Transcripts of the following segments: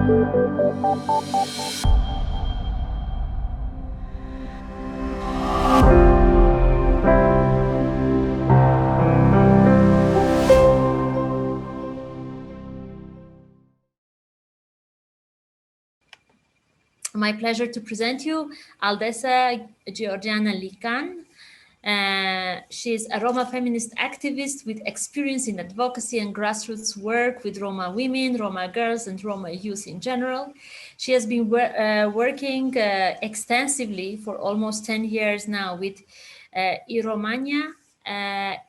My pleasure to present you Aldessa Georgiana Likan. She's a Roma feminist activist with experience in advocacy and grassroots work with Roma women, Roma girls, and Roma youth in general. She has been working extensively for almost 10 years now with Iromania.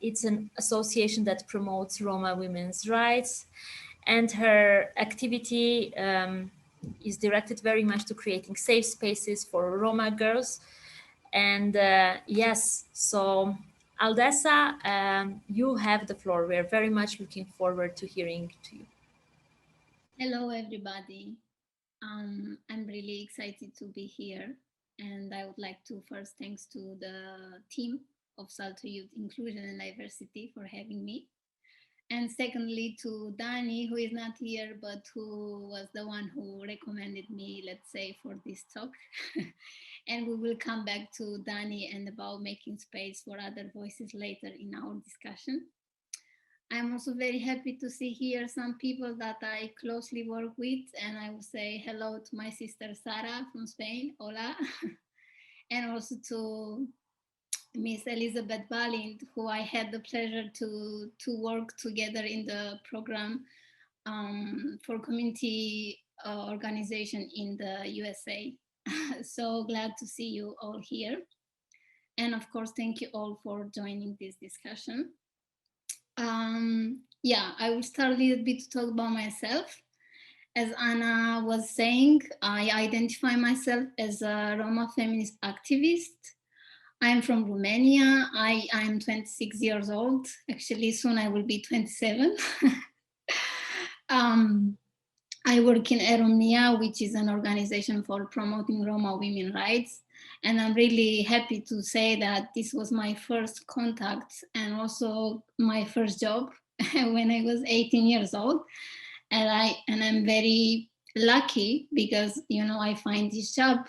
It's an association that promotes Roma women's rights, and her activity is directed very much to creating safe spaces for Roma girls. And yes, so Aldessa, you have the floor. We're very much looking forward to hearing to you. Hello, everybody. I'm really excited to be here. And I would like to first thanks to the team of Salto Youth Inclusion and Diversity for having me. And secondly, to Dani, who is not here, but who was the one who recommended me, let's say, for this talk. And we will come back to Dani and about making space for other voices later in our discussion. I'm also very happy to see here some people that I closely work with, and I will say hello to my sister Sara from Spain, hola, and also to Miss Elizabeth Balint, who I had the pleasure to work together in the program for community organization in the USA. So glad to see you all here. And of course, thank you all for joining this discussion. Yeah, I will start a little bit to talk about myself. As Anna was saying, I identify myself as a Roma feminist activist. I'm from Romania. I'm 26 years old. Actually, soon I will be 27. I work in Eromnia, which is an organization for promoting Roma women rights. And I'm really happy to say that this was my first contact and also my first job when I was 18 years old. And I'm very lucky because, you know, I find this job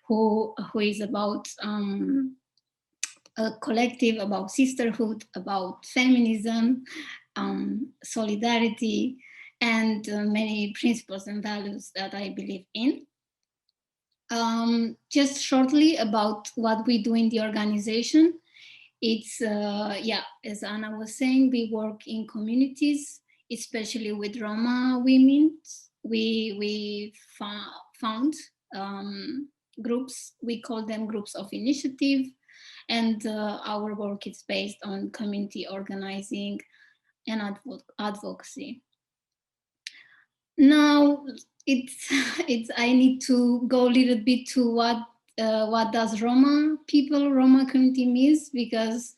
who is about a collective, about sisterhood, about feminism, solidarity, and many principles and values that I believe in. Just shortly about what we do in the organization. It's, yeah, as Anna was saying, we work in communities, especially with Roma women. We found groups, we call them groups of initiative, and our work is based on community organizing and advocacy. Now, it's I need to go a little bit to what does Roma community means, because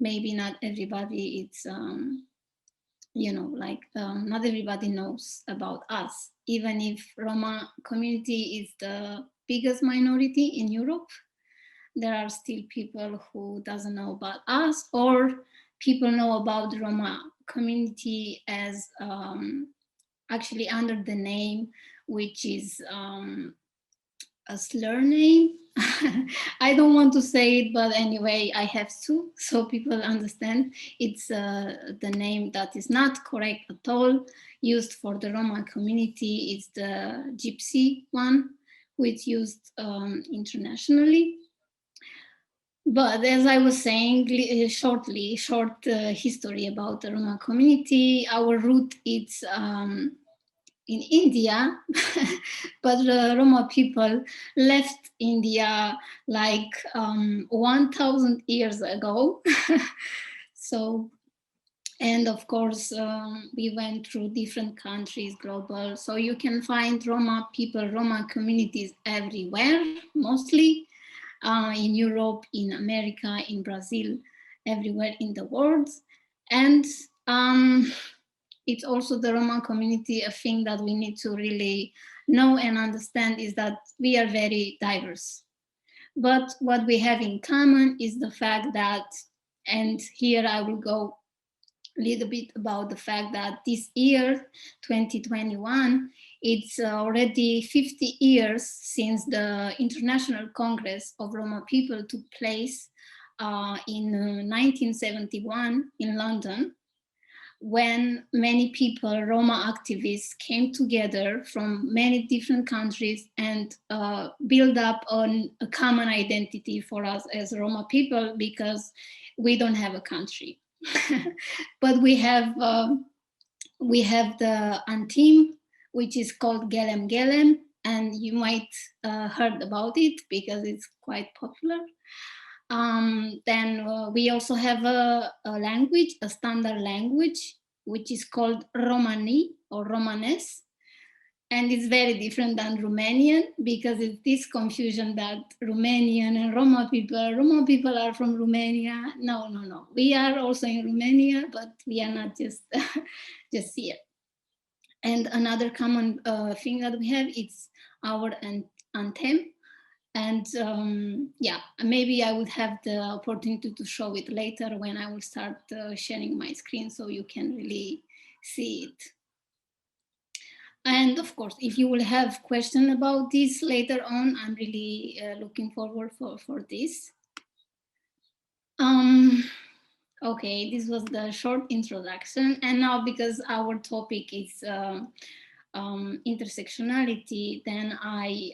maybe not everybody it's you know, like not everybody knows about us. Even if Roma community is the biggest minority in Europe, there are still people who doesn't know about us, or people know about the Roma community as actually under the name, which is a slur name. I don't want to say it, but anyway, I have to, so people understand. It's the name that is not correct at all, used for the Roma community. It's the Gypsy one, which used internationally. But as I was saying, short history about the Roma community. Our root is in India, but the Roma people left India like 1,000 years ago. So, and of course, we went through different countries, global. So you can find Roma people, Roma communities everywhere, mostly. In Europe, in America, in Brazil, everywhere in the world. And it's also the Roma community, a thing that we need to really know and understand is that we are very diverse. But what we have in common is the fact that, and here I will go a little bit about the fact that this year, 2021, it's already 50 years since the International Congress of Roma People took place in 1971 in London, when many people, Roma activists, came together from many different countries and build up on a common identity for us as Roma people, because we don't have a country. But we have the Antim, which is called Gelem Gelem, and you might heard about it because it's quite popular. Then we also have a language, a standard language, which is called Romani or Romanes. And it's very different than Romanian, because it's this confusion that Romanian and Roma people are from Romania. No, no, no. We are also in Romania, but we are not just, just here. And another common thing that we have is our anthem. And yeah, maybe I would have the opportunity to show it later when I will start sharing my screen, so you can really see it. And of course, if you will have questions about this later on, I'm really looking forward for this. Okay, this was the short introduction. And now, because our topic is intersectionality, then I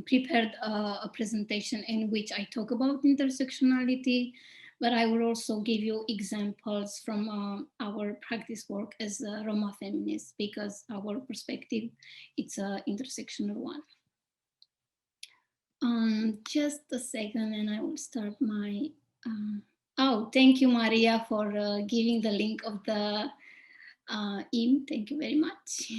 prepared a presentation in which I talk about intersectionality, but I will also give you examples from our practice work as a Roma feminist, because our perspective, it's an intersectional one. Just a second and I will start my, oh, thank you, Maria, for giving the link of the IM. Thank you very much.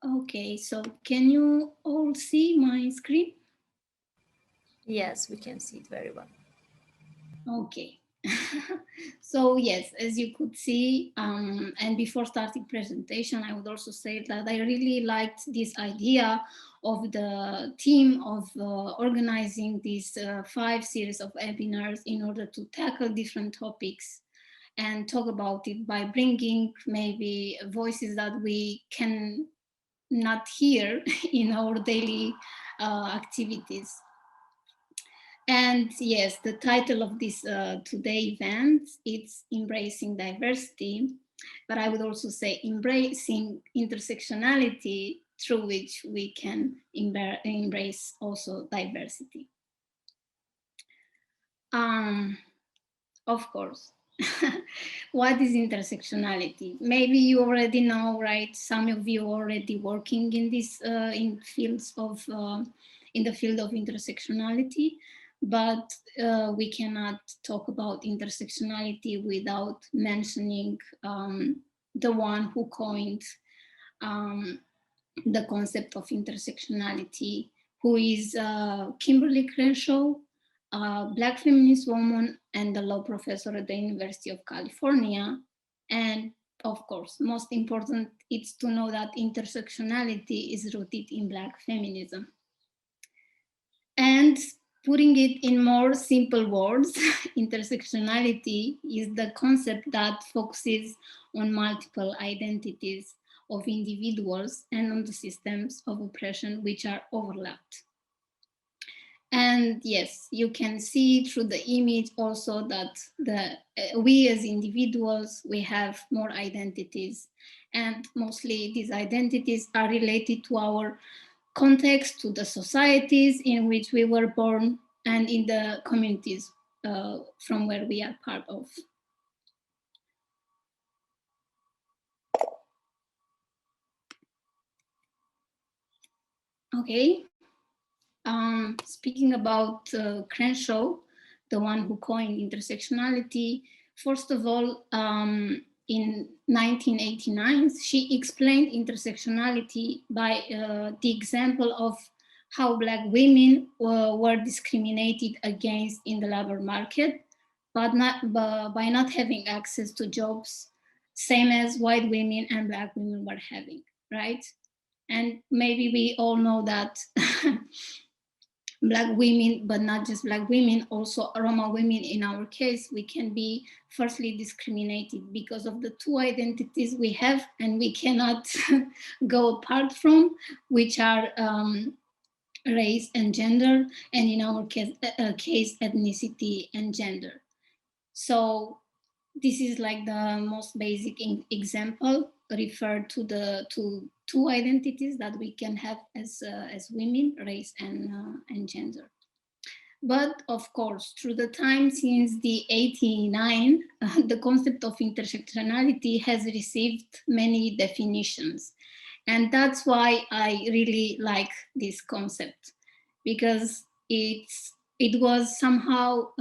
Okay, so can you all see my screen? Yes, we can see it very well. Okay. So yes, as you could see, and before starting presentation, I would also say that I really liked this idea of the team of organizing these 5 series of webinars in order to tackle different topics and talk about it by bringing maybe voices that we can not hear in our daily activities. And yes, the title of this today event, it's Embracing Diversity, but I would also say embracing intersectionality, through which we can embrace also diversity. Of course, what is intersectionality? Maybe you already know, right? Some of you already working in this in fields of in the field of intersectionality, but we cannot talk about intersectionality without mentioning the one who coined the concept of intersectionality, who is Kimberly Crenshaw, a Black feminist woman and a law professor at the University of California. And of course, most important, it's to know that intersectionality is rooted in Black feminism. And putting it in more simple words, intersectionality is the concept that focuses on multiple identities of individuals and on the systems of oppression which are overlapped. And yes, you can see through the image also that we as individuals, we have more identities, and mostly these identities are related to our context, to the societies in which we were born, and in the communities from where we are part of. Okay. Speaking about Crenshaw, the one who coined intersectionality, first of all, in 1989, she explained intersectionality by the example of how Black women were discriminated against in the labor market but by not having access to jobs, same as white women and black women were having, right? And maybe we all know that black women, but not just black women, also Roma women in our case, we can be firstly discriminated because of the two identities we have and we cannot go apart from, which are race and gender, and in our case ethnicity and gender. So this is like the most basic example referred to the two identities that we can have as women, race and gender. But of course, through the time since the 89, the concept of intersectionality has received many definitions. And that's why I really like this concept, because it was somehow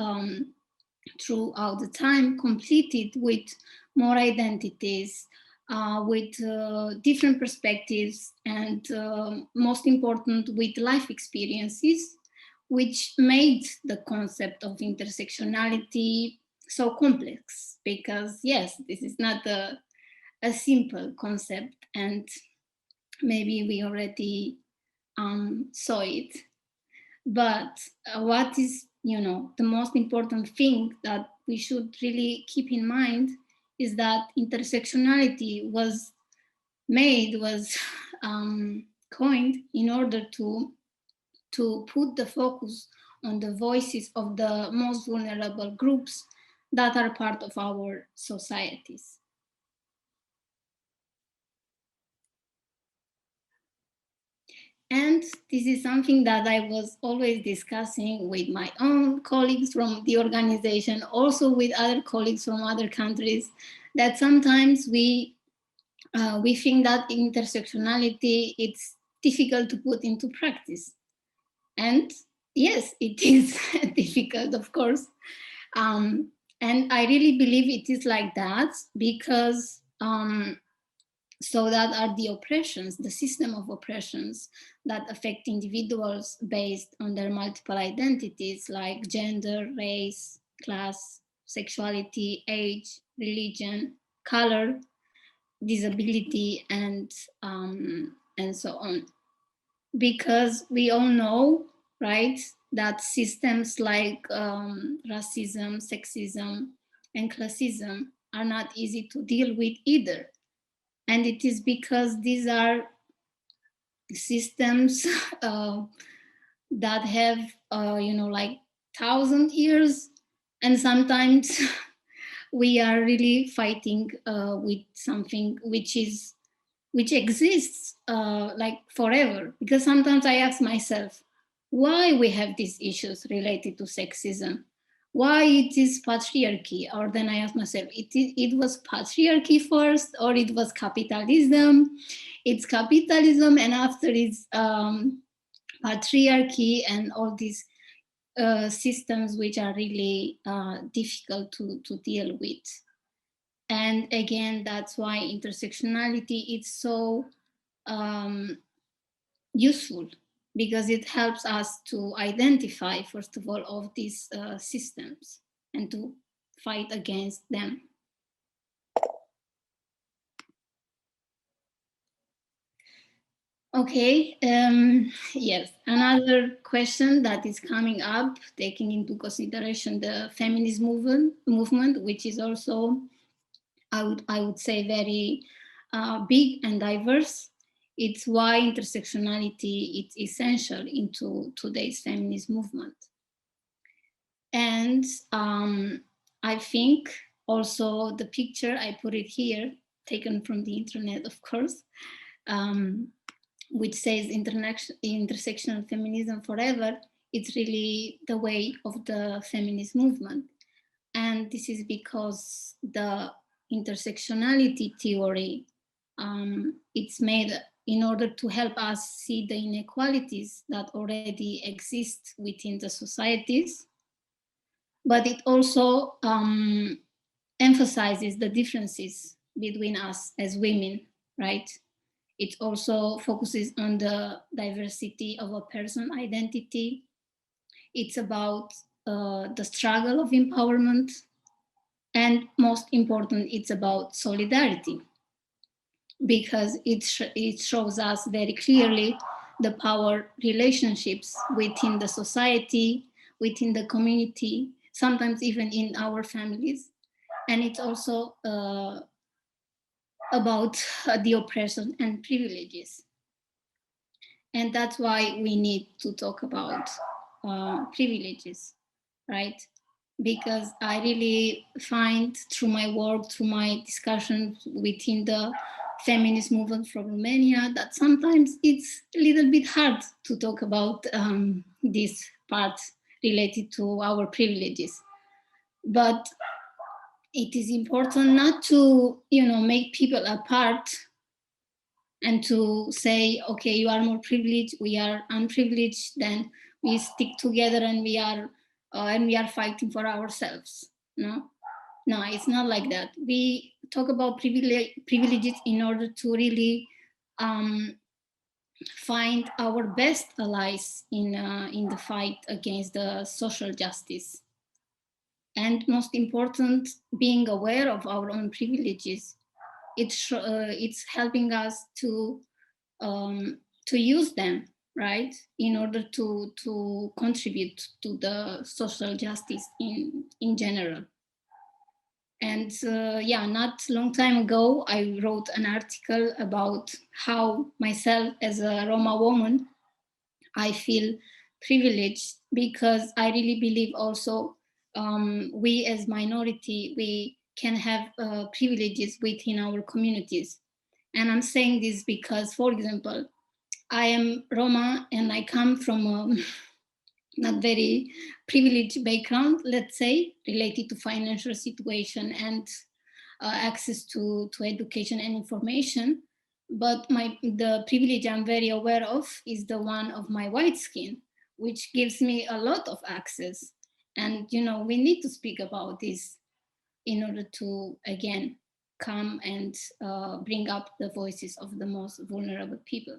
throughout the time completed with more identities, with different perspectives, and most important, with life experiences, which made the concept of intersectionality so complex. Because yes, this is not a simple concept, and maybe we already saw it. But what is, the most important thing that we should really keep in mind is that intersectionality was coined in order to put the focus on the voices of the most vulnerable groups that are part of our societies. And this is something that I was always discussing with my own colleagues from the organization, also with other colleagues from other countries, that sometimes we think that intersectionality, it's difficult to put into practice. And yes, it is difficult, of course. And I really believe it is like that because so that are the oppressions, the system of oppressions that affect individuals based on their multiple identities like gender, race, class, sexuality, age, religion, color, disability, and so on. Because we all know, right, that systems like racism, sexism, and classism are not easy to deal with either. And it is because these are systems that have, like 1,000 years, and sometimes we are really fighting with something which exists like forever. Because sometimes I ask myself why we have these issues related to sexism, why it is patriarchy, or then I ask myself, it was patriarchy first, or it was capitalism? It's capitalism, and after it's patriarchy, and all these systems which are really difficult to deal with. And again, that's why intersectionality is so useful, because it helps us to identify, first of all, of these systems and to fight against them. Okay, yes, another question that is coming up, taking into consideration the feminist movement, which is also, I would say, very big and diverse. It's why intersectionality is essential into today's feminist movement. And I think also the picture, I put it here, taken from the internet, of course, which says intersectional feminism forever. It's really the way of the feminist movement. And this is because the intersectionality theory, it's made in order to help us see the inequalities that already exist within the societies. But it also emphasizes the differences between us as women, right? It also focuses on the diversity of a person identity. It's about the struggle of empowerment, and most important, it's about solidarity, because it shows us very clearly the power relationships within the society, within the community, sometimes even in our families. And it's also about the oppression and privileges. And that's why we need to talk about privileges, right? Because I really find through my work, through my discussions within the feminist movement from Romania, that sometimes it's a little bit hard to talk about this part related to our privileges. But it is important not to, make people apart and to say, okay, you are more privileged, we are unprivileged, then we stick together and we are fighting for ourselves. No, it's not like that. We talk about privileges in order to really find our best allies in the fight against the social justice. And most important, being aware of our own privileges. It's helping us to use them, right, in order to contribute to the social justice in general. And not long time ago, I wrote an article about how myself as a Roma woman, I feel privileged, because I really believe also we as minority, we can have privileges within our communities. And I'm saying this because, for example, I am Roma and I come from a not very privileged background, let's say, related to financial situation and access to education and information. But the privilege I'm very aware of is the one of my white skin, which gives me a lot of access. And, we need to speak about this in order to, again, come and bring up the voices of the most vulnerable people.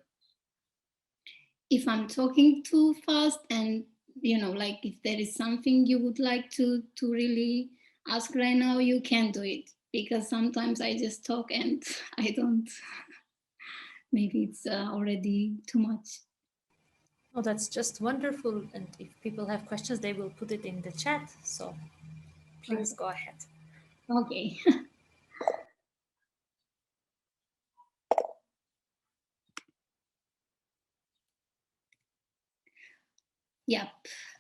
If I'm talking too fast, and like if there is something you would like to really ask right now, you can do it, because sometimes I just talk and I don't. Maybe it's already too much. Oh, that's just wonderful. And if people have questions, they will put it in the chat. So please go ahead. Okay. Yep.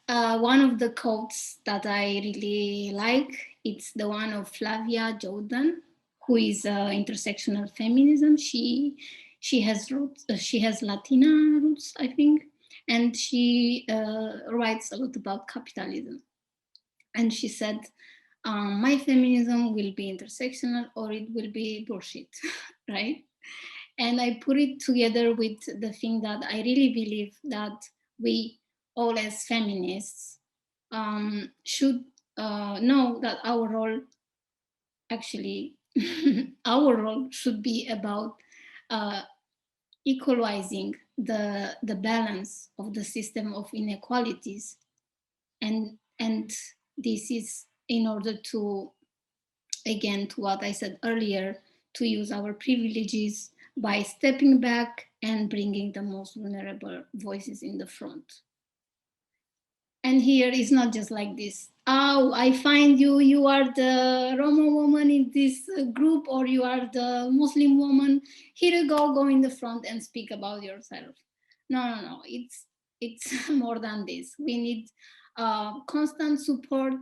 One of the quotes that I really like, it's the one of Flavia Jordan, who is intersectional feminism. She has roots. She has Latina roots, I think, and she writes a lot about capitalism. And she said, "My feminism will be intersectional, or it will be bullshit," right? And I put it together with the thing that I really believe that we all as feminists should know that our role, actually, our role should be about equalizing the balance of the system of inequalities, and this is in order to, again, to what I said earlier, to use our privileges by stepping back and bringing the most vulnerable voices in the front. And here it's not just like this. Oh, I find you are the Roma woman in this group, or you are the Muslim woman. Here you go in the front and speak about yourself. No. It's more than this. We need constant support.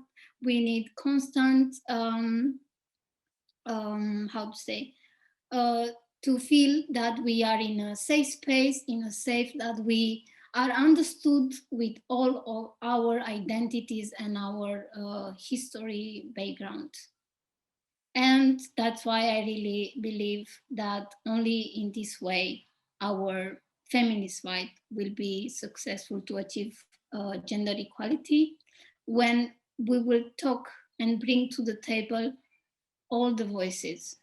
We need constant how to say, to feel that we are in a safe space, in a safe, that we are understood with all of our identities and our history background. And that's why I really believe that only in this way our feminist fight will be successful to achieve gender equality, when we will talk and bring to the table all the voices,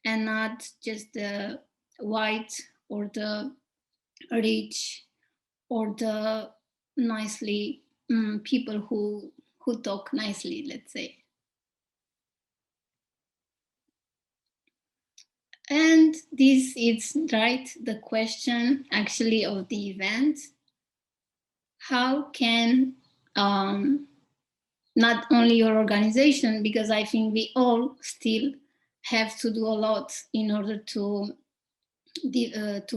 and not just the white or the rich or the nicely people who talk nicely, let's say. And this is right, the question actually of the event. How can not only your organization, because I think we all still have to do a lot in order to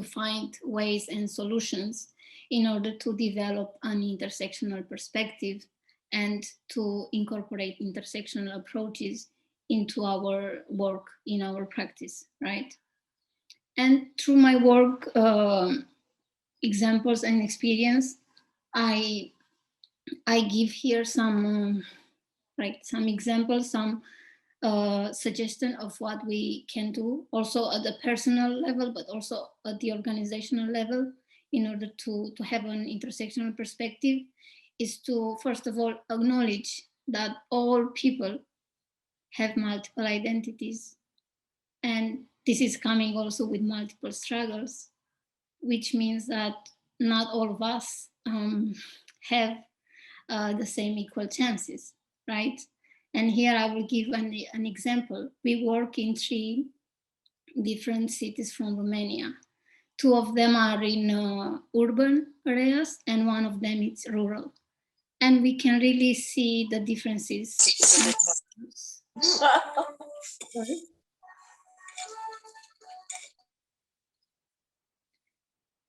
find ways and solutions in order to develop an intersectional perspective and to incorporate intersectional approaches into our work, in our practice, right? And through my work, examples and experience, I give here some some examples, some suggestion of what we can do, also at the personal level, but also at the organizational level, in order to have an intersectional perspective, is to first of all acknowledge that all people have multiple identities, and this is coming also with multiple struggles, which means that not all of us have the same equal chances, right? And here I will give an example. We work in 3 different cities from Romania. 2 of them are in urban areas and 1 of them is rural. And we can really see the differences. Sorry.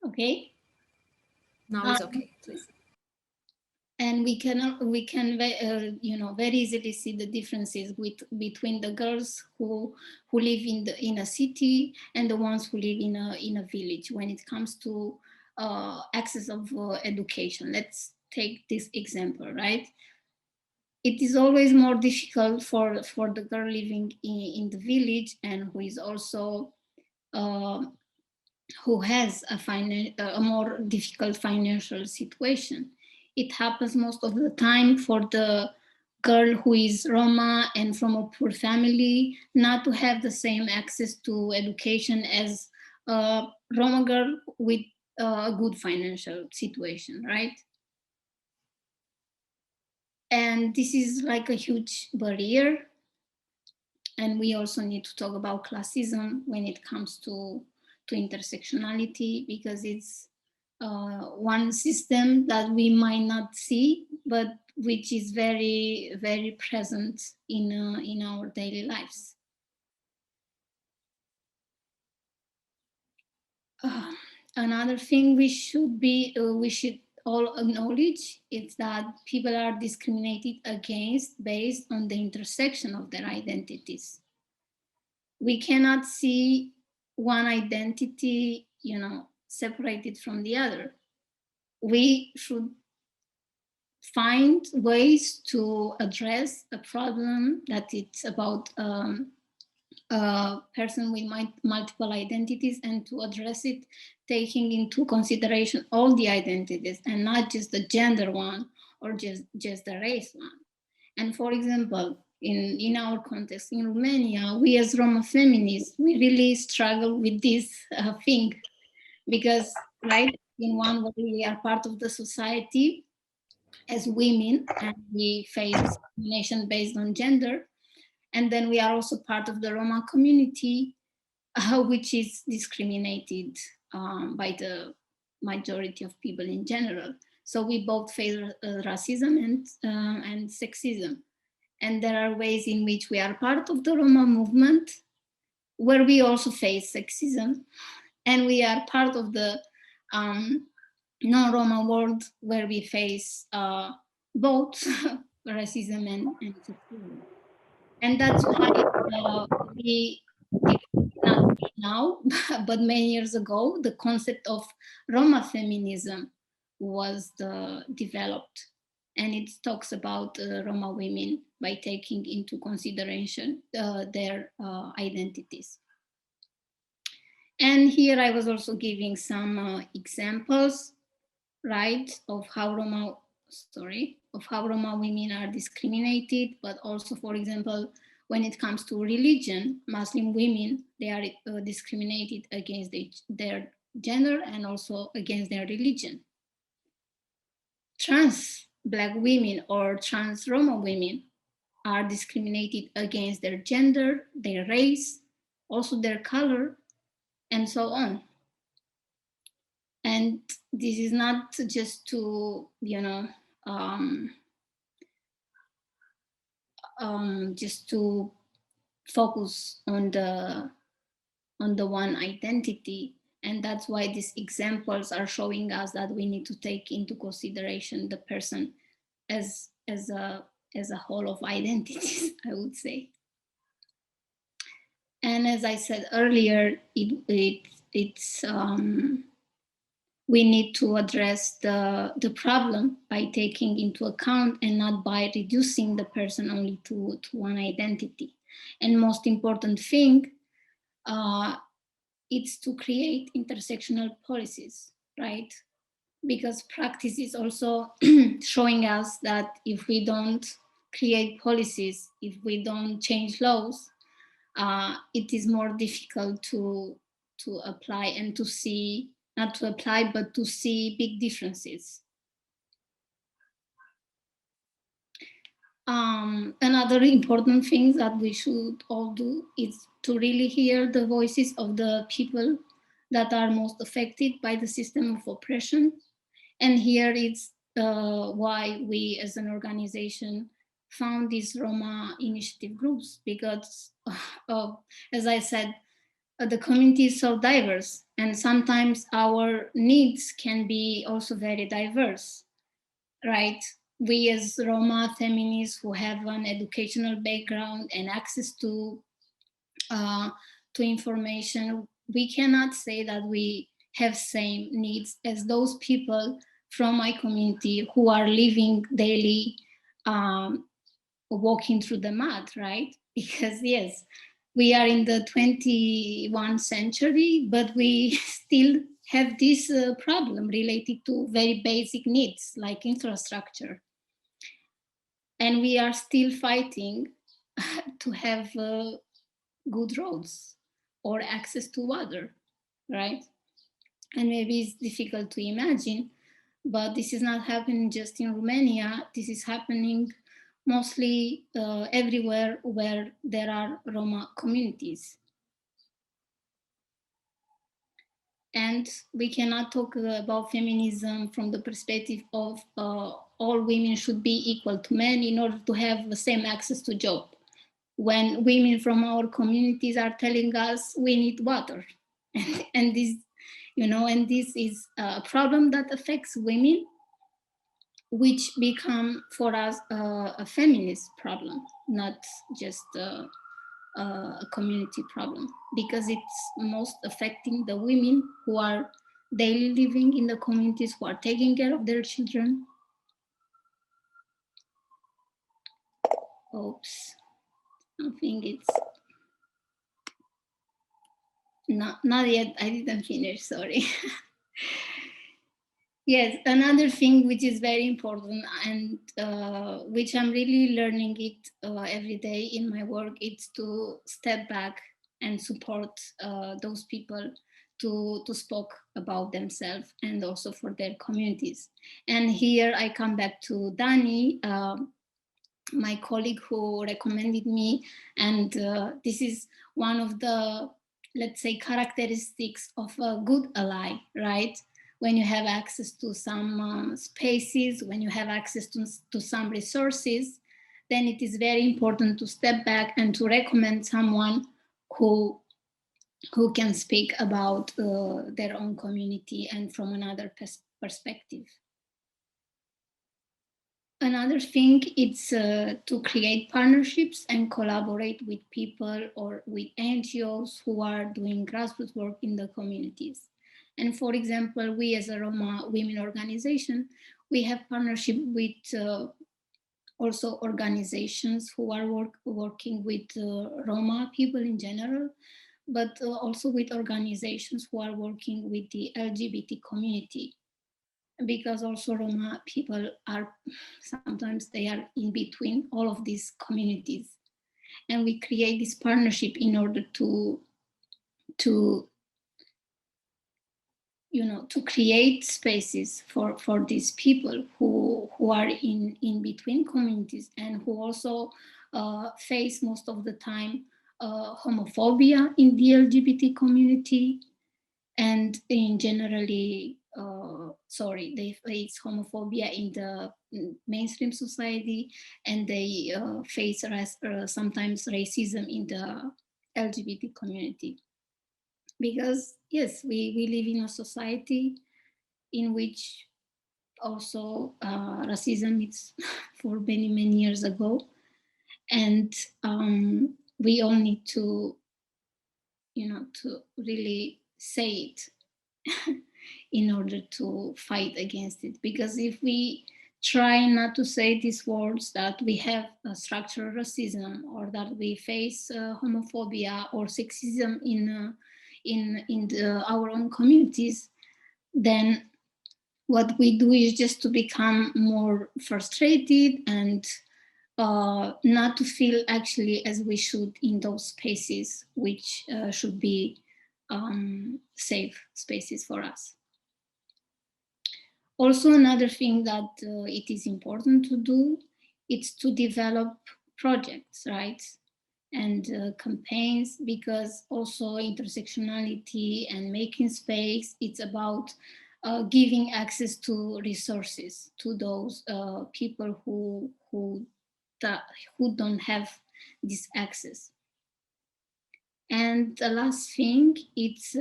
Okay. Now it's okay, please. And we can very easily see the differences between the girls who live in a city and the ones who live in a village when it comes to access of education. Let's take this example, right? It is always more difficult for the girl living in the village and who is also who has a more difficult financial situation. It happens most of the time for the girl who is Roma and from a poor family not to have the same access to education as a Roma girl with a good financial situation, right? And this is like a huge barrier. And we also need to talk about classism when it comes to intersectionality, because it's one system that we might not see, but which is very, very present in our daily lives. Another thing we should all acknowledge is that people are discriminated against based on the intersection of their identities. We cannot see one identity, separated from the other. We should find ways to address a problem that it's about a person with multiple identities, and to address it taking into consideration all the identities and not just the gender one or just the race one. And for example, in our context in Romania, we as Roma feminists, we really struggle with this thing, because right, in one way we are part of the society as women and we face discrimination based on gender, and then we are also part of the Roma community, which is discriminated by the majority of people in general. So we both face racism and sexism. And there are ways in which we are part of the Roma movement where we also face sexism. And we are part of the non-Roma world where we face both racism and sexism. And that's why we not now, but many years ago, the concept of Roma feminism was developed. And it talks about Roma women by taking into consideration their identities. And here I was also giving some examples, right, of how Roma women are discriminated, but also, for example, when it comes to religion, Muslim women, they are discriminated against their gender and also against their religion. Trans Black women or trans Roma women are discriminated against their gender, their race, also their color, and so on. And this is not just to, just to focus on the one identity. And that's why these examples are showing us that we need to take into consideration the person as a whole of identities, I would say. And as I said earlier, it's we need to address the problem by taking into account and not by reducing the person only to one identity. And most important thing, it's to create intersectional policies, right? Because practice is also showing us that if we don't create policies, if we don't change laws, it is more difficult to apply and to see, not to apply, but to see big differences. Another important thing that we should all do is to really hear the voices of the people that are most affected by the system of oppression. And here it's why we as an organization found these Roma initiative groups, because as I said, the community is so diverse, and sometimes our needs can be also very diverse, right? We as Roma feminists who have an educational background and access to information, we cannot say that we have same needs as those people from my community who are living daily, walking through the mud, right? Because yes, we are in the 21st century, but we still have this problem related to very basic needs like infrastructure. And we are still fighting to have good roads or access to water, right? And maybe it's difficult to imagine, but this is not happening just in Romania. This is happening mostly everywhere where there are Roma communities. And we cannot talk about feminism from the perspective of all women should be equal to men in order to have the same access to job, when women from our communities are telling us we need water. And this, and this is a problem that affects women, which become for us a feminist problem, not just a community problem, because it's most affecting the women who are daily living in the communities, who are taking care of their children. Oops, I think it's not yet. I didn't finish, sorry. Yes, another thing which is very important and which I'm really learning it every day in my work, it's to step back and support those people to speak about themselves and also for their communities. And here I come back to Dani, my colleague who recommended me, and this is one of the, let's say, characteristics of a good ally, right? When you have access to some spaces, when you have access to some resources, then it is very important to step back and to recommend someone who can speak about their own community and from another perspective. Another thing is to create partnerships and collaborate with people or with NGOs who are doing grassroots work in the communities. And for example, we as a Roma women organization, we have partnership with also organizations who are working with Roma people in general, but also with organizations who are working with the LGBT community. Because also Roma people are, sometimes they are in between all of these communities. And we create this partnership in order to create spaces for these people who who are in between communities and who also face most of the time homophobia in the LGBT community, and in generally, they face homophobia in the mainstream society, and they face sometimes racism in the LGBT community. Because yes, we live in a society in which also racism is for many years ago, and we all need to to really say it in order to fight against it. Because if we try not to say these words, that we have structural racism, or that we face homophobia or sexism in our own communities, then what we do is just to become more frustrated and not to feel actually as we should in those spaces, which should be safe spaces for us. Also, another thing that it is important to do, it's to develop projects, right? And campaigns, because also intersectionality and making space, it's about giving access to resources to those people who don't have this access. And the last thing, it's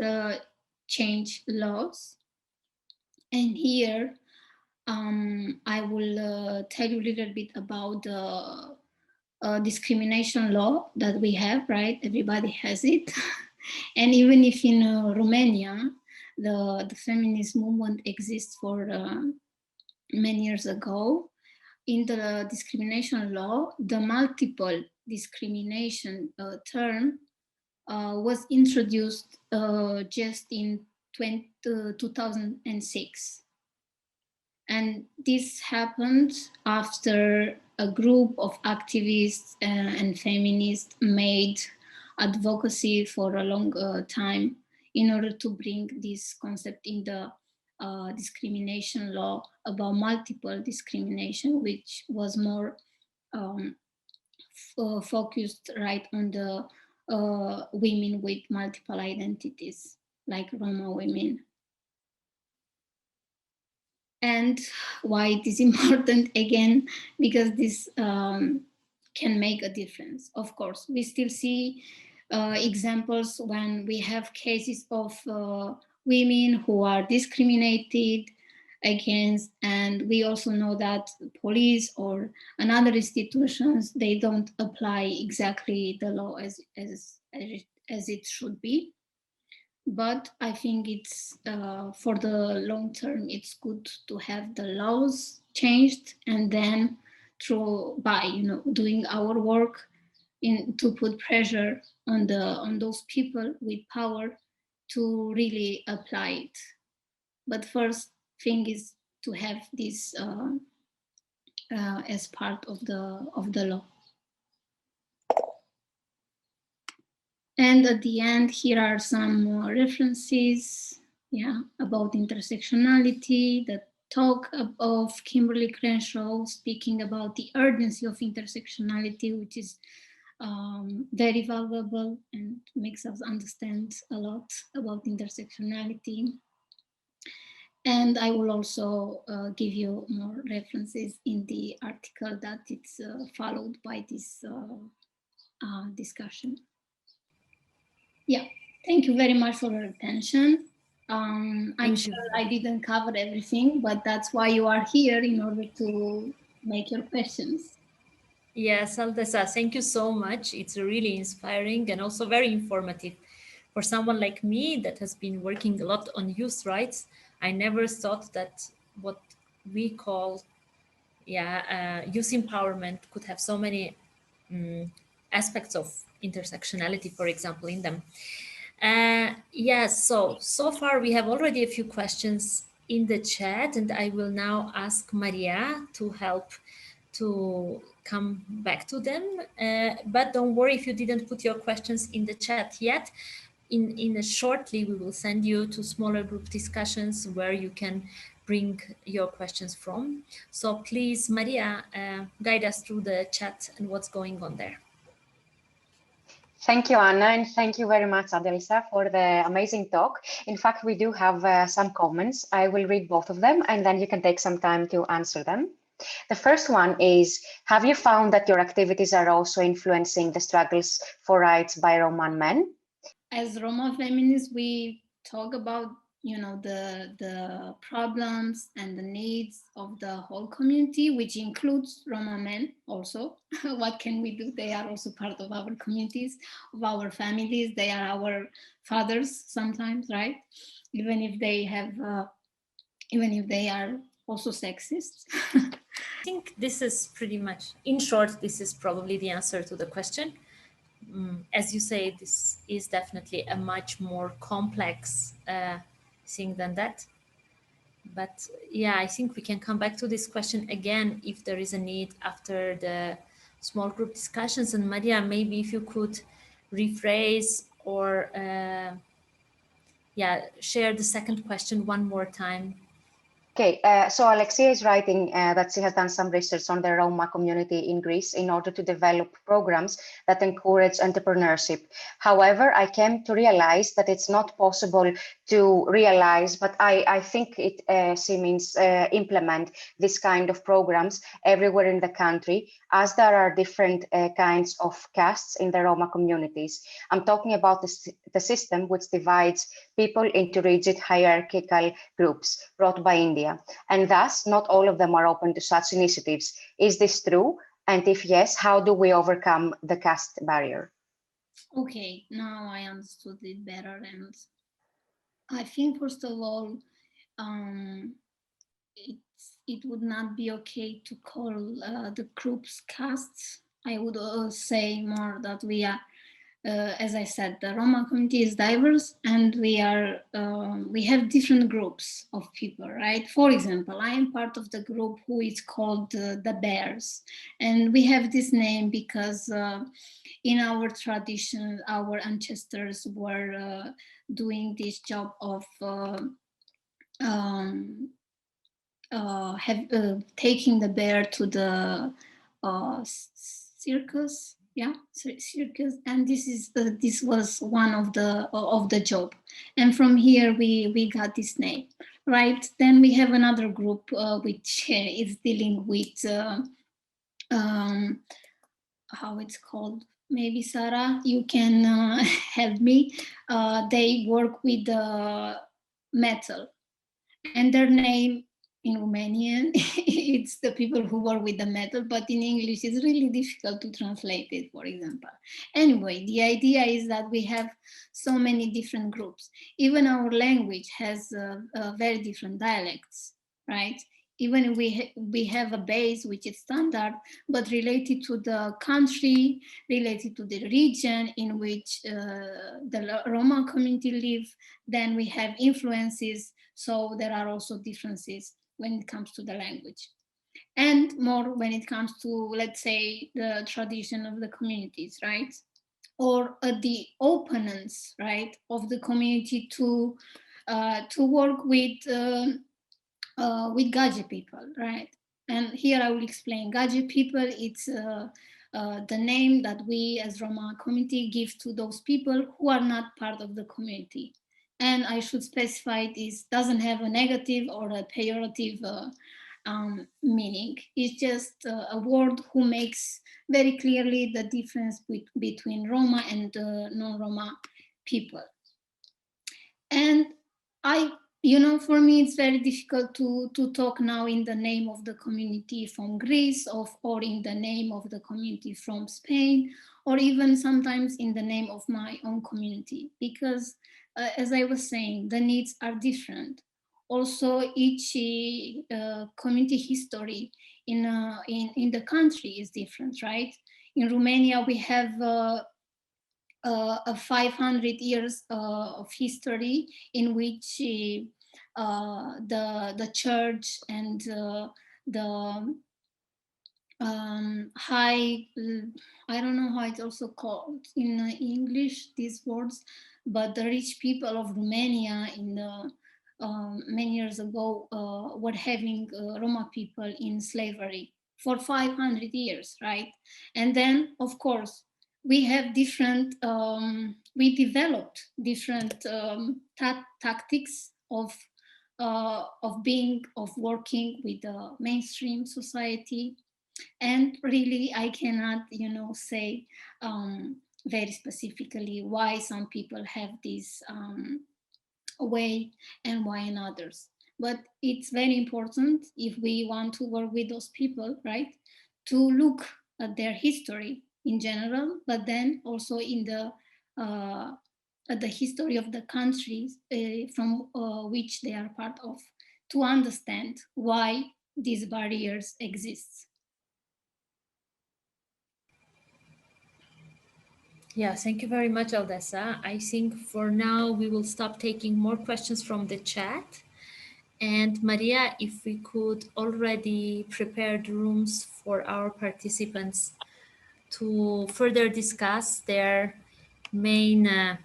change laws. And here I will tell you a little bit about the discrimination law that we have, right? Everybody has it. And even if in Romania, the feminist movement exists for many years ago, in the discrimination law, the multiple discrimination term was introduced just in 2006. And this happened after a group of activists and feminists made advocacy for a long time in order to bring this concept in the discrimination law about multiple discrimination, which was more um, focused right on the women with multiple identities, like Roma women. And why it is important, again, because this can make a difference. Of course, we still see examples when we have cases of women who are discriminated against, and we also know that police or another institutions, they don't apply exactly the law as it should be. But I think it's for the long term, it's good to have the laws changed, and then through by doing our work in to put pressure on those people with power to really apply it. But first thing is to have this as part of the law. And at the end, here are some references, about intersectionality, the talk of Kimberly Crenshaw speaking about the urgency of intersectionality, which is very valuable and makes us understand a lot about intersectionality. And I will also give you more references in the article that it's followed by this discussion. Yeah, thank you very much for your attention. I'm sure I didn't cover everything, but that's why you are here, in order to make your questions. Yes, Aldessa, thank you so much. It's really inspiring and also very informative. For someone like me that has been working a lot on youth rights, I never thought that what we call youth empowerment could have so many aspects of intersectionality, for example, in them. Yes, so far we have already a few questions in the chat, and I will now ask Maria to help to come back to them. But don't worry if you didn't put your questions in the chat yet. Shortly, we will send you to smaller group discussions where you can bring your questions from. So please, Maria, guide us through the chat and what's going on there. Thank you, Anna, and thank you very much, Aldessa, for the amazing talk. In fact, we do have some comments. I will read both of them, and then you can take some time to answer them. The first one is, have you found that your activities are also influencing the struggles for rights by Roma men? As Roma feminists, we talk about the problems and the needs of the whole community, which includes Roma men also. What can we do? They are also part of our communities, of our families. They are our fathers sometimes, right? Even if they are also sexist. I think this is pretty much, in short, this is probably the answer to the question. As you say, this is definitely a much more complex thing than that. But yeah, I think we can come back to this question again if there is a need after the small group discussions. And Maria, maybe if you could rephrase or share the second question one more time. Okay, so Alexia is writing that she has done some research on the Roma community in Greece in order to develop programs that encourage entrepreneurship. However, I came to realize that it's not possible to realize, but I think she means implement this kind of programs everywhere in the country, as there are different kinds of castes in the Roma communities. I'm talking about the system which divides people into rigid hierarchical groups brought by India, and thus not all of them are open to such initiatives. Is this true? And if yes, how do we overcome the caste barrier? Okay, now I understood it better, and I think first of all, it would not be okay to call the groups castes. I would say more that we are, as I said, the Roma community is diverse, and we have different groups of people, right? For example, I am part of the group who is called the Bears, and we have this name because in our tradition, our ancestors were doing this job of taking the bear to the circus, circus, and this was one of the job, and from here we got this name, right? Then we have another group which is dealing with how it's called. Maybe Sarah, you can help me. They work with metal, and their name in Romanian, it's the people who work with the metal, but in English, it's really difficult to translate it, for example. Anyway, the idea is that we have so many different groups. Even our language has very different dialects, right? Even we have a base which is standard, but related to the country, related to the region in which the Roma community live, then we have influences. So there are also differences when it comes to the language, and more when it comes to, let's say, the tradition of the communities, right? Or the openness, right, of the community to work with Gaji people, right? And here I will explain. Gaji people, it's the name that we as Roma community give to those people who are not part of the community. And I should specify this doesn't have a negative or a pejorative meaning. It's just a word who makes very clearly the difference between Roma and non-Roma people. And for me, it's very difficult to talk now in the name of the community from Greece or in the name of the community from Spain, or even sometimes in the name of my own community, because as I was saying, the needs are different. Also, each community history in the country is different, right? In Romania, we have 500 years of history in which the church and the high, I don't know how it's also called in English, these words, but the rich people of Romania in the many years ago were having Roma people in slavery for 500 years, right? And then, of course, we have different, we developed different tactics of working with the mainstream society. And really, I cannot, say very specifically why some people have this way and why in others. But it's very important, if we want to work with those people, right, to look at their history in general, but then also in the history of the countries from which they are part of, to understand why these barriers exist. Yeah, thank you very much, Aldessa. I think for now we will stop taking more questions from the chat. And Maria, if we could already prepare the rooms for our participants to further discuss their main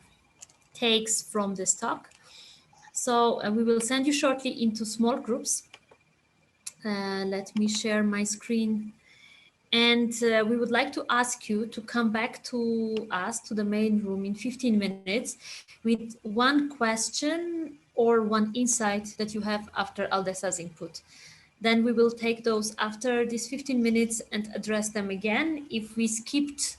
takes from this talk. So we will send you shortly into small groups. Let me share my screen. And we would like to ask you to come back to us, to the main room in 15 minutes with one question or one insight that you have after Aldessa's input. Then we will take those after these 15 minutes and address them again. If we skipped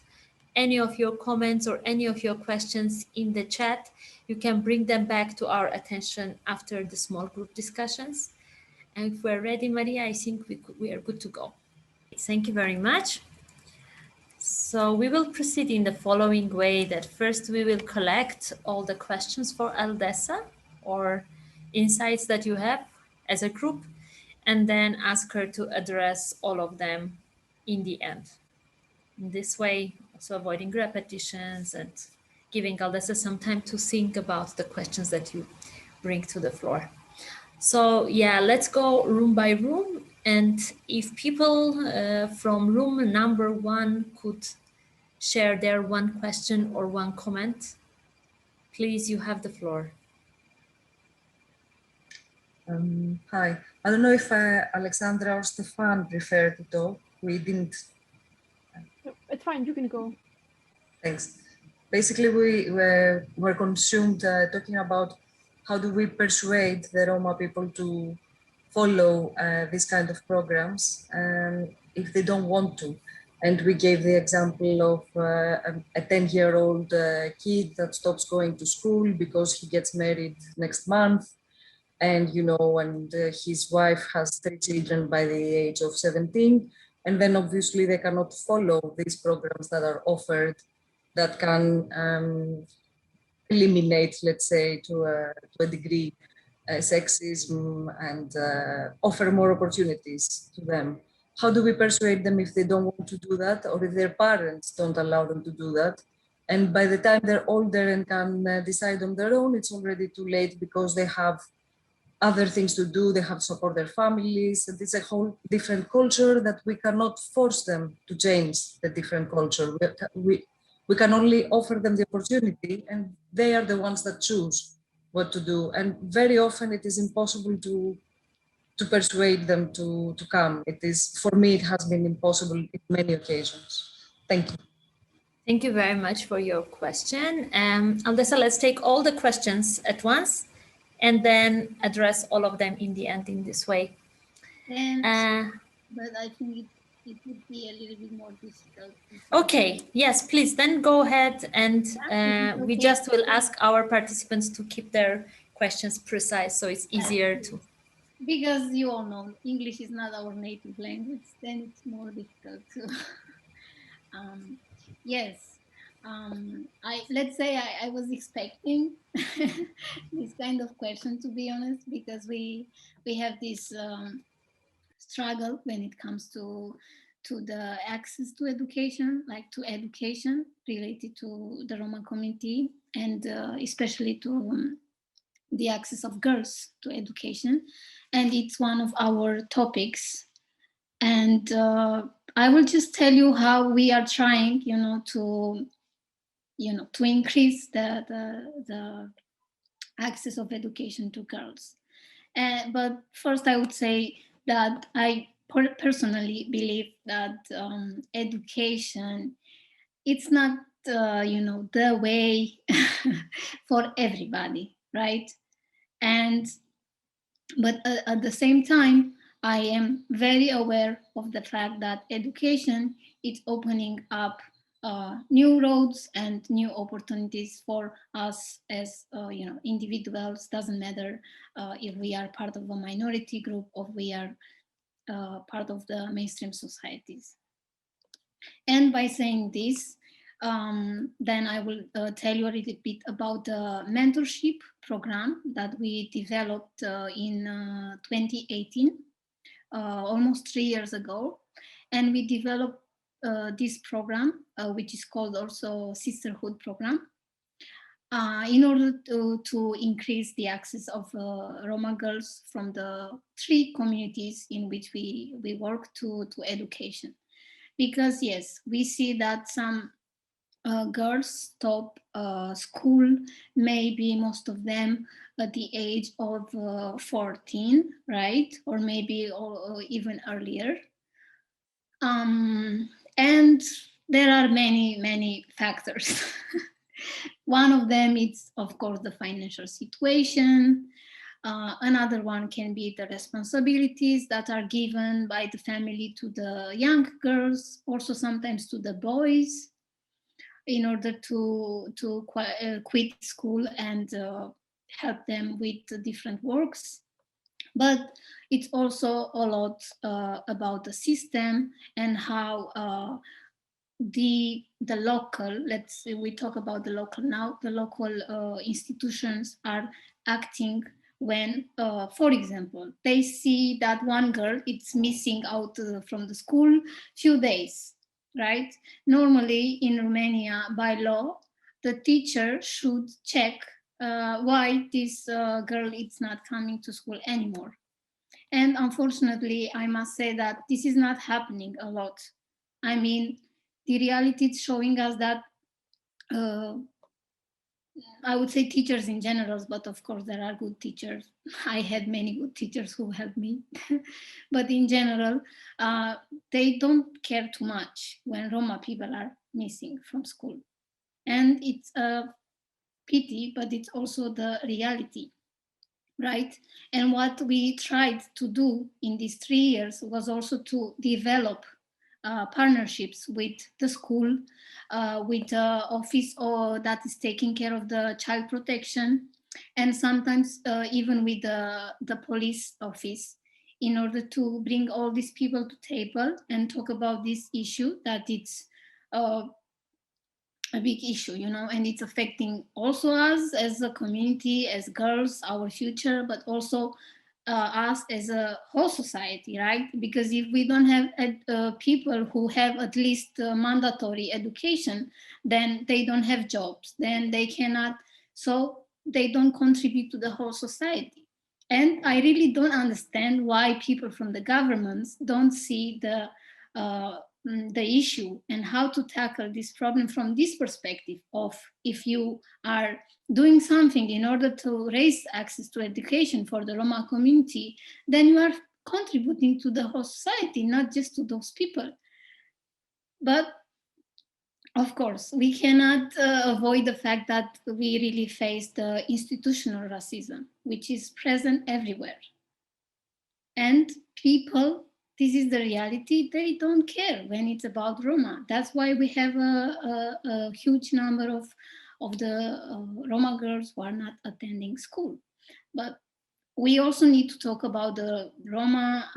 any of your comments or any of your questions in the chat, you can bring them back to our attention after the small group discussions. And if we're ready, Maria, I think we are good to go. Thank you very much. So we will proceed in the following way, that first we will collect all the questions for Aldessa or insights that you have as a group, and then ask her to address all of them in the end. In this way, also avoiding repetitions and giving Aldessa some time to think about the questions that you bring to the floor. So yeah, let's go room by room. And if people from room number 1 could share their one question or one comment, please, you have the floor. Hi, I don't know if Alexandra or Stefan prefer to talk. We didn't. It's fine, you can go. Thanks. Basically, we were consumed talking about how do we persuade the Roma people to follow this kind of programs if they don't want to. And we gave the example of a 10-year-old kid that stops going to school because he gets married next month. And, and his wife has 3 children by the age of 17. And then obviously they cannot follow these programs that are offered that can eliminate, let's say, to a degree, sexism and offer more opportunities to them. How do we persuade them if they don't want to do that, or if their parents don't allow them to do that? And by the time they're older and can decide on their own, it's already too late because they have other things to do, they have to support their families. And it's a whole different culture that we cannot force them to change the different culture. We can only offer them the opportunity, and they are the ones that choose what to do. And very often it is impossible to persuade them to come. It is, for me, it has been impossible in many occasions. Thank you. Thank you very much for your question. Aldessa, let's take all the questions at once and then address all of them in the end in this way. And, but I think it would be a little bit more difficult. Okay, yes, please, then go ahead and we just will ask our participants to keep their questions precise so it's easier to. Because you all know English is not our native language, then it's more difficult to. Yes, let's say I was expecting this kind of question, to be honest, because we have this struggle when it comes to the access to education, like to education related to the Roma community, and especially to the access of girls to education. And it's one of our topics. And I will just tell you how we are trying, to increase the access of education to girls. But first, I would say that I personally believe that education, it's not, the way for everybody, right? And but at the same time, I am very aware of the fact that education is opening up new roads and new opportunities for us as individuals. Doesn't matter if we are part of a minority group or we are part of the mainstream societies. And by saying this, then I will tell you a little bit about the mentorship program that we developed in 2018, almost 3 years ago. And we developed this program, which is called also Sisterhood Program, in order to increase the access of Roma girls from the 3 communities in which we work to education. Because yes, we see that some girls stop school, maybe most of them at the age of 14, right? Or maybe or even earlier. And there are many factors. One of them is, of course, the financial situation. Another one can be the responsibilities that are given by the family to the young girls, also sometimes to the boys, in order to quit school and help them with different works. But it's also a lot about the system and how the local, let's say we talk about the local now, the local institutions are acting when, for example, they see that one girl is missing out from the school few days, right? Normally in Romania, by law, the teacher should check why this girl is not coming to school anymore. And unfortunately, I must say that this is not happening a lot. I mean, the reality is showing us that I would say teachers in general, but of course there are good teachers. I had many good teachers who helped me. But in general, they don't care too much when Roma people are missing from school. And it's a pity, but it's also the reality, right? And what we tried to do in these 3 years was also to develop partnerships with the school, with the office that is taking care of the child protection, and sometimes even with the police office, in order to bring all these people to table and talk about this issue that it's a big issue, and it's affecting also us as a community, as girls, our future, but also us as a whole society, right? Because if we don't have people who have at least mandatory education, then they don't have jobs, then they cannot, so they don't contribute to the whole society. And I really don't understand why people from the governments don't see the issue and how to tackle this problem from this perspective of, if you are doing something in order to raise access to education for the Roma community, then you are contributing to the whole society, not just to those people. But of course, we cannot avoid the fact that we really face the institutional racism, which is present everywhere. And people, this is the reality, they don't care when it's about Roma. That's why we have a huge number of the Roma girls who are not attending school. But we also need to talk about the Roma,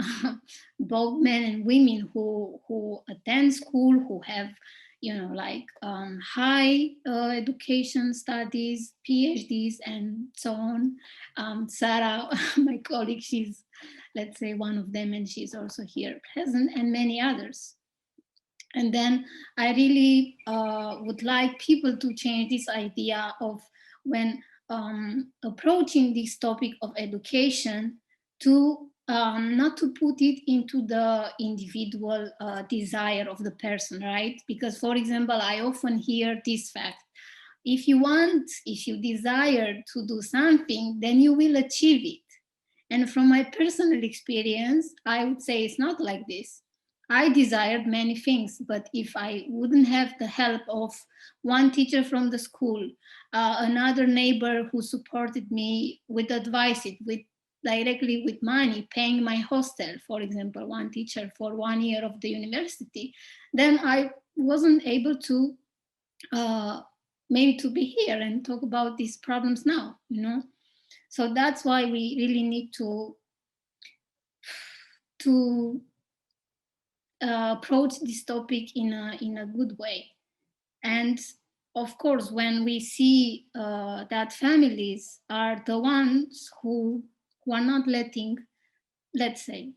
both men and women who attend school, who have, like high education studies, PhDs, and so on. Sarah, my colleague, she's, let's say, one of them, and she's also here present, and many others. And then I really would like people to change this idea of, when approaching this topic of education, to not to put it into the individual desire of the person, right? Because, for example, I often hear this fact: if you desire to do something, then you will achieve it. And from my personal experience, I would say it's not like this. I desired many things, but if I wouldn't have the help of one teacher from the school, another neighbor who supported me with advice, with directly with money, paying my hostel, for example, one teacher for 1 year of the university, then I wasn't able to maybe to be here and talk about these problems now, you know. So that's why we really need to approach this topic in a good way. And of course, when we see that families are the ones who are not letting, let's say,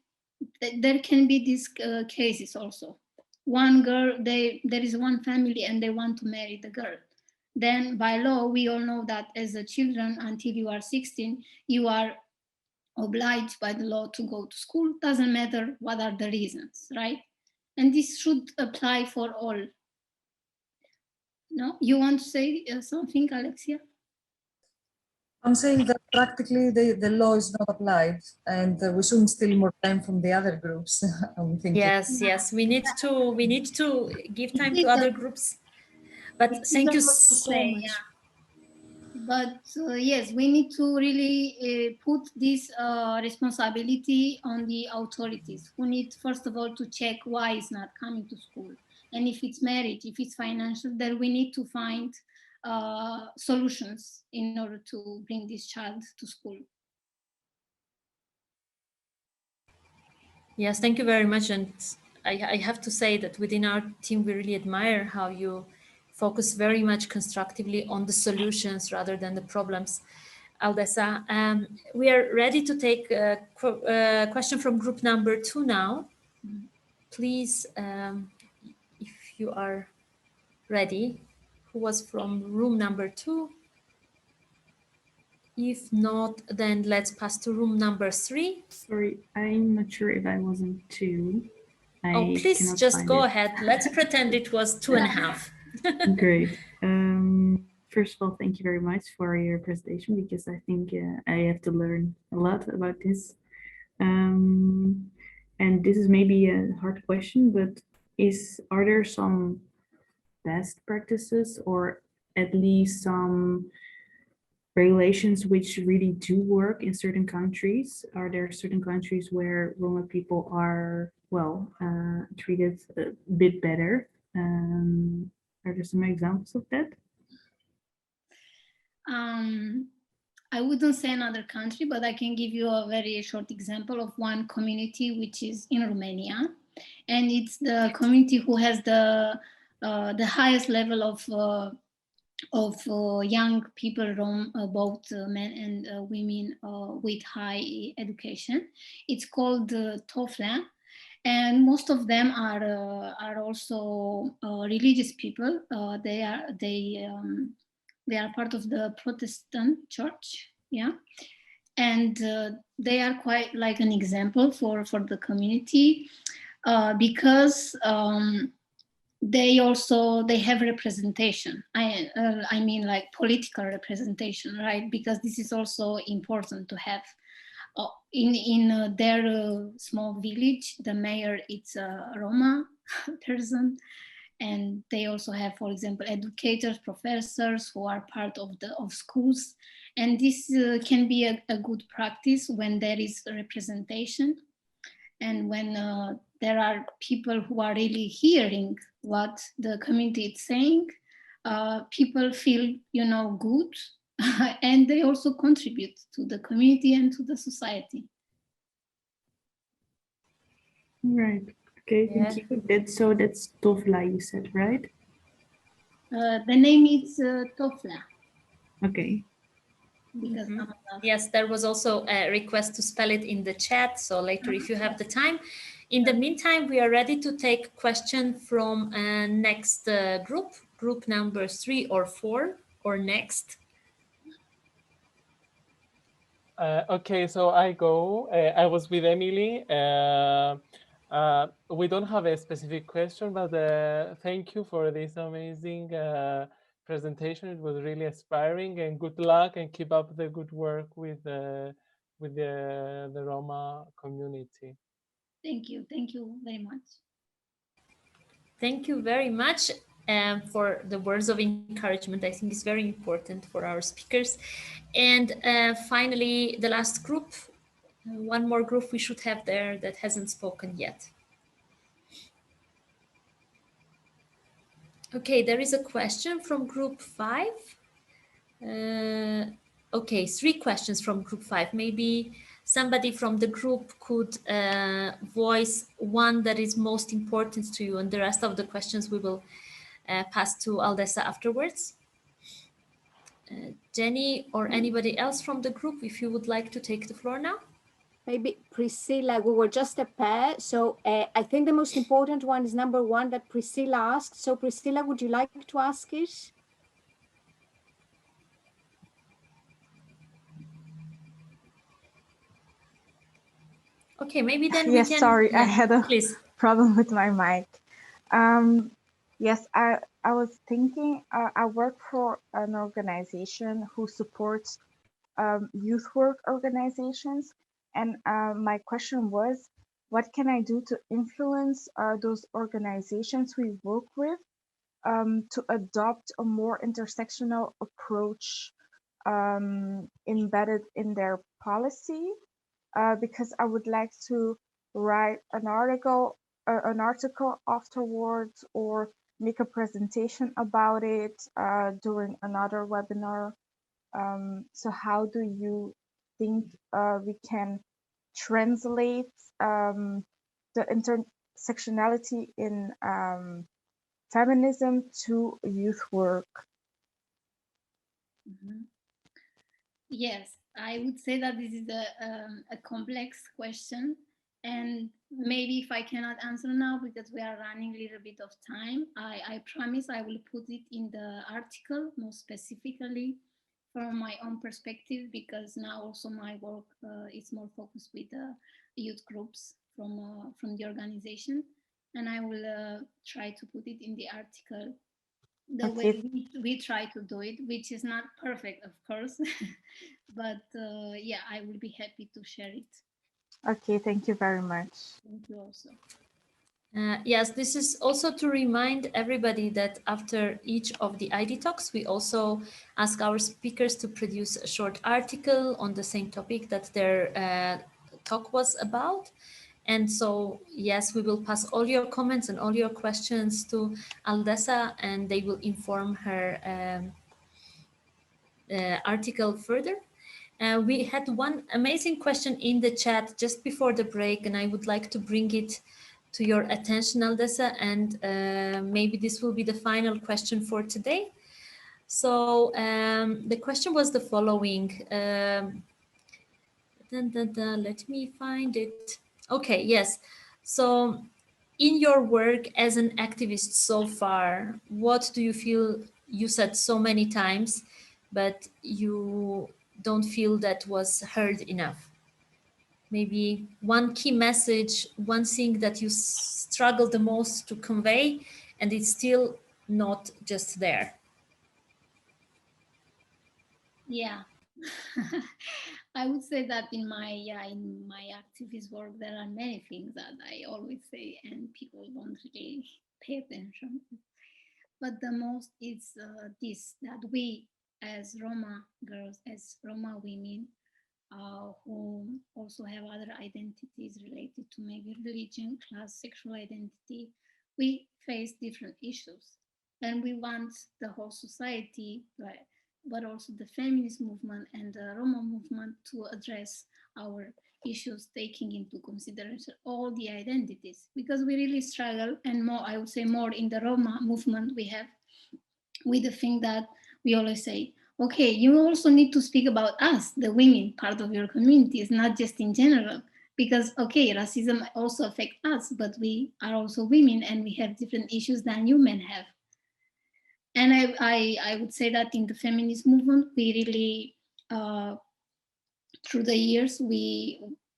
there can be these cases also. One girl, there is one family and they want to marry the girl. Then by law, we all know that as a children, until you are 16, you are obliged by the law to go to school. Doesn't matter what are the reasons, right? And this should apply for all. No, you want to say something, Alexia? I'm saying that practically the law is not applied, and we shouldn't steal more time from the other groups. I'm thinking. Yes, we need to give time to other groups. But thank you so much. Yeah. But yes, we need to really put this responsibility on the authorities, who need, first of all, to check why it's not coming to school. And if it's marriage, if it's financial, then we need to find solutions in order to bring this child to school. Yes, thank you very much. And I have to say that within our team, we really admire how you focus very much constructively on the solutions rather than the problems. Aldessa, we are ready to take a question from group number 2 now. Please, if you are ready, who was from room number 2? If not, then let's pass to room number 3. Sorry, I'm not sure if I wasn't 2. Please just go ahead. Let's pretend it was 2.5. Great. First of all, thank you very much for your presentation, because I think I have to learn a lot about this. And this is maybe a hard question, but are there some best practices, or at least some regulations which really do work in certain countries? Are there certain countries where Roma people are, well, treated a bit better? Are there some examples of that? I wouldn't say another country, but I can give you a very short example of one community, which is in Romania. And it's the community who has the highest level of young people, both men and women with high education. It's called TOFLA, and most of them are also religious people. They are part of the Protestant church, yeah, and they are quite like an example for the community because. They have representation. I mean, like political representation, right? Because this is also important to have. In their small village, the mayor is a Roma person, and they also have, for example, educators, professors who are part of schools, and this can be a good practice when there is representation, and when there are people who are really hearing what the community is saying. People feel, good, and they also contribute to the community and to the society. Right. Okay, thank you. That's TOFLA, you said, right? The name is TOFLA. Okay. Because yes, there was also a request to spell it in the chat. So later, if you have the time. In the meantime, we are ready to take question from next group number 3 or 4, or next. Okay, so I go. I was with Emily. We don't have a specific question, but thank you for this amazing presentation. It was really inspiring, and good luck, and keep up the good work with with the Roma community. Thank you very much. Thank you very much for the words of encouragement. I think it's very important for our speakers. And finally, the last group, one more group we should have there that hasn't spoken yet. Okay, there is a question from group 5. Okay, 3 questions from group 5. Maybe somebody from the group could voice one that is most important to you, and the rest of the questions we will pass to Aldessa afterwards. Jenny or anybody else from the group, if you would like to take the floor now. Maybe Priscilla, we were just a pair. So I think the most important one is number 1 that Priscilla asked. So Priscilla, would you like to ask it? Okay, maybe then yes, we can... sorry, yeah, I had a problem with my mic. Yes, I was thinking, I work for an organization who supports youth work organizations. And my question was, what can I do to influence those organizations we work with to adopt a more intersectional approach embedded in their policy? Because I would like to write an article afterwards, or make a presentation about it during another webinar. So how do you think we can translate the intersectionality in feminism to youth work? Mm-hmm. Yes, I would say that this is a complex question, and maybe if I cannot answer now because we are running a little bit of time, I promise I will put it in the article more specifically from my own perspective, because now also my work is more focused with youth groups from the organization, and I will try to put it in the article the way we try to do it, which is not perfect, of course, but yeah, I will be happy to share it. Okay, thank you very much. Thank you also. Yes, this is also to remind everybody that after each of the ID talks, we also ask our speakers to produce a short article on the same topic that their talk was about. And so, yes, we will pass all your comments and all your questions to Aldessa, and they will inform her article further. We had one amazing question in the chat just before the break, and I would like to bring it to your attention, Aldessa, and maybe this will be the final question for today. So the question was the following. Let me find it. Okay, yes. So in your work as an activist so far, what do you feel, you said so many times, but you don't feel that was heard enough? Maybe one key message, one thing that you struggle the most to convey, and it's still not just there. Yeah. I would say that in my activist work, there are many things that I always say and people don't really pay attention. But the most is this, that we as Roma girls, as Roma women, who also have other identities related to maybe religion, class, sexual identity, we face different issues. And we want the whole society, but also the feminist movement and the Roma movement to address our issues, taking into consideration all the identities, because we really struggle, and more, I would say more in the Roma movement, we have with the thing that we always say, okay, you also need to speak about us, the women part of your community, it's not just in general, because okay, racism also affects us, but we are also women and we have different issues than you men have. And I would say that in the feminist movement, we really, through the years,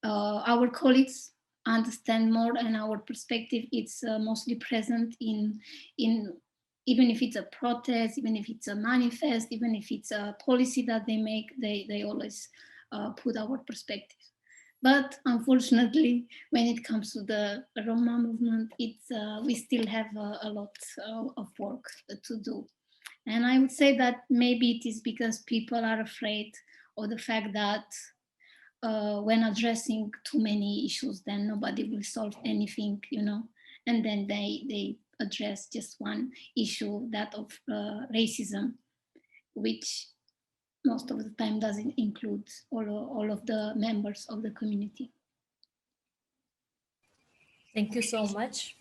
our colleagues understand more, and our perspective is mostly present in even if it's a protest, even if it's a manifest, even if it's a policy that they make, they always put our perspective. But unfortunately, when it comes to the Roma movement, we still have a lot of work to do. And I would say that maybe it is because people are afraid of the fact that when addressing too many issues, then nobody will solve anything, you know. And then they address just one issue, that of racism, which most of the time doesn't include all of the members of the community. Thank you so much.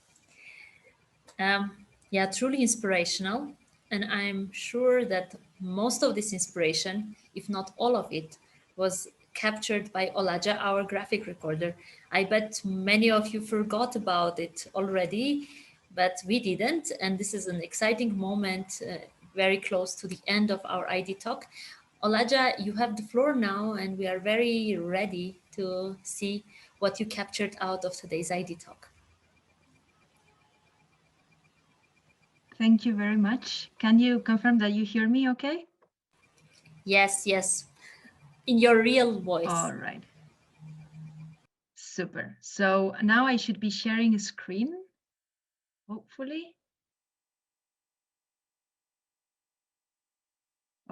Yeah, truly inspirational. And I'm sure that most of this inspiration, if not all of it, was captured by Olaja, our graphic recorder. I bet many of you forgot about it already, but we didn't. And this is an exciting moment, very close to the end of our ID talk. Olaja, you have the floor now, and we are very ready to see what you captured out of today's ID talk. Thank you very much. Can you confirm that you hear me okay? Yes, yes. In your real voice. All right. Super. So now I should be sharing a screen, hopefully.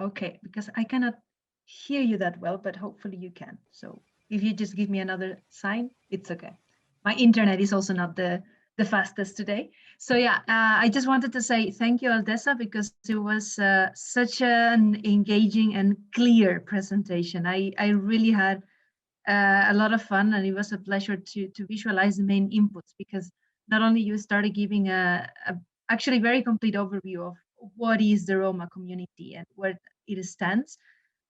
Okay, because I cannot hear you that well, but hopefully you can. So if you just give me another sign, it's okay. My internet is also not the fastest today. So yeah, I just wanted to say thank you, Aldessa, because it was such an engaging and clear presentation. I really had a lot of fun, and it was a pleasure to visualize the main inputs, because not only you started giving a actually very complete overview of what is the Roma community and where it stands,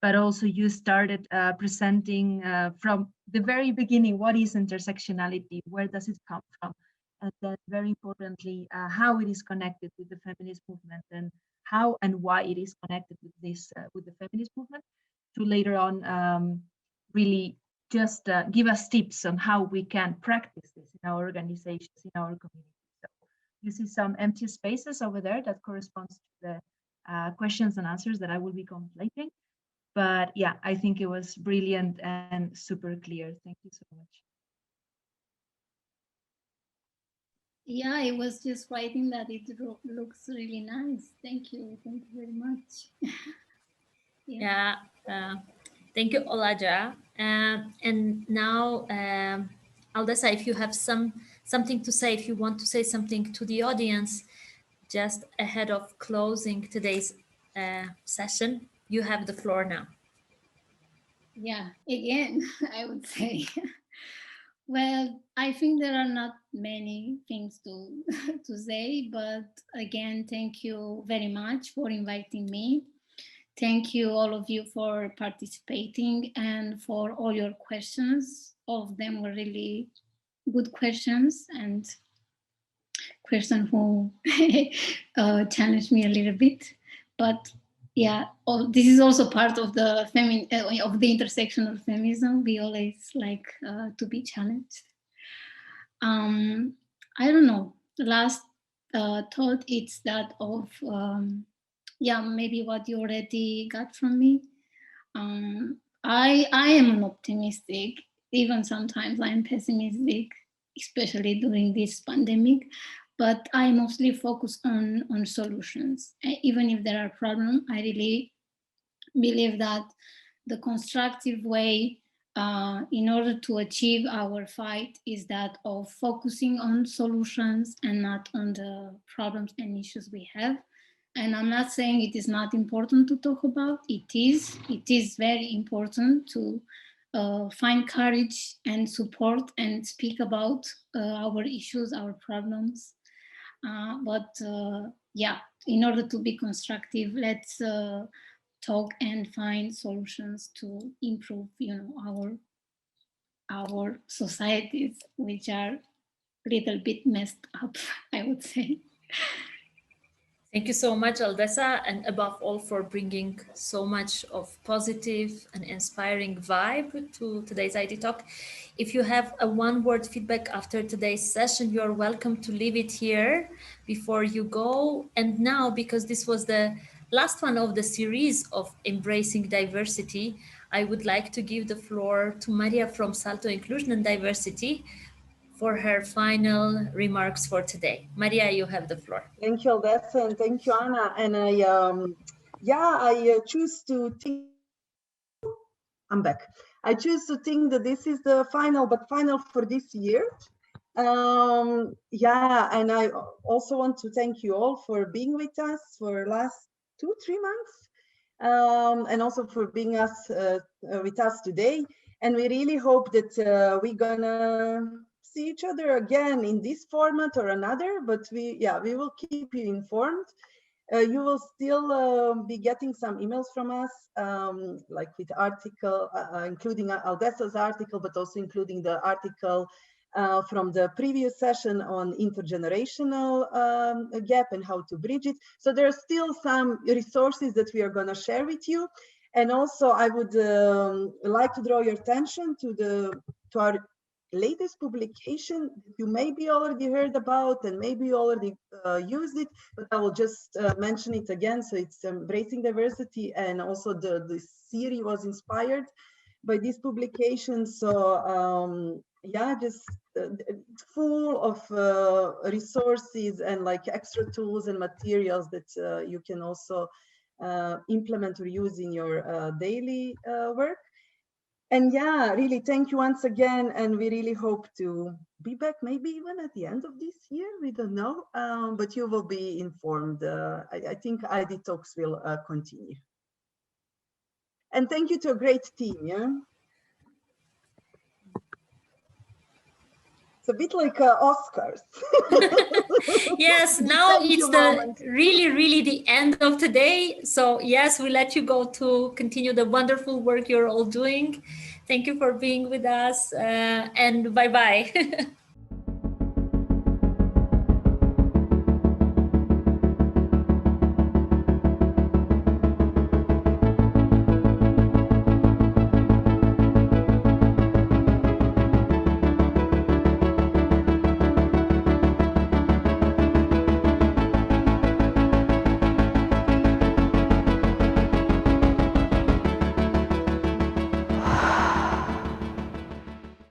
but also you started presenting from the very beginning, what is intersectionality, where does it come from, and then very importantly, how it is connected with the feminist movement, and how and why it is connected with this with the feminist movement, to later on really just give us tips on how we can practice this in our organizations, in our community. So you see some empty spaces over there that corresponds to the questions and answers that I will be completing. But yeah, I think it was brilliant and super clear. Thank you so much. Yeah, I was just writing that it looks really nice. Thank you very much. Yeah, thank you, Olaja. And now, Aldessa, if you have something to say, if you want to say something to the audience, just ahead of closing today's session, you have the floor now. Yeah, again, I would say. Well, I think there are not many things to say, but again, thank you very much for inviting me. Thank you, all of you, for participating and for all your questions. All of them were really good questions, and questions who challenged me a little bit. But yeah, this is also part of the of the intersectional feminism. We always like to be challenged. I don't know. The last thought it's that of yeah, maybe what you already got from me. I am an optimistic. Even sometimes I'm pessimistic, especially during this pandemic. But I mostly focus on solutions. Even if there are problems, I really believe that the constructive way in order to achieve our fight is that of focusing on solutions and not on the problems and issues we have. And I'm not saying it is not important to talk about. It is very important to find courage and support and speak about our issues, our problems. But yeah, in order to be constructive, let's talk and find solutions to improve, you know, our societies, which are a little bit messed up, I would say. Thank you so much, Aldessa, and above all for bringing so much of positive and inspiring vibe to today's ID Talk. If you have a one-word feedback after today's session, you're welcome to leave it here before you go. And now, because this was the last one of the series of Embracing Diversity, I would like to give the floor to Maria from Salto Inclusion and Diversity for her final remarks for today. Maria, you have the floor. Thank you, Aldessa, and thank you, Anna. And I choose to think, I'm back. I choose to think that this is the final, but final for this year. Yeah, and I also want to thank you all for being with us for last 2-3 months, and also for being with us today. And we really hope that we're gonna see each other again in this format or another, but we will keep you informed. You will still be getting some emails from us, like with article, including Aldessa's article, but also including the article from the previous session on intergenerational gap and how to bridge it. So there are still some resources that we are going to share with you. And also I would like to draw your attention to our latest publication you maybe already heard about and maybe you already used it, but I will just mention it again. So it's Embracing Diversity, and also the series was inspired by this publication. So yeah, just full of resources and like extra tools and materials that you can also implement or use in your daily work. And yeah, really thank you once again. And we really hope to be back maybe even at the end of this year. We don't know, but you will be informed. I think idtalks will continue. And thank you to a great team, yeah? It's a bit like Oscars. Yes, now it's really the end of today. So yes, we let you go to continue the wonderful work you're all doing. Thank you for being with us, and bye-bye.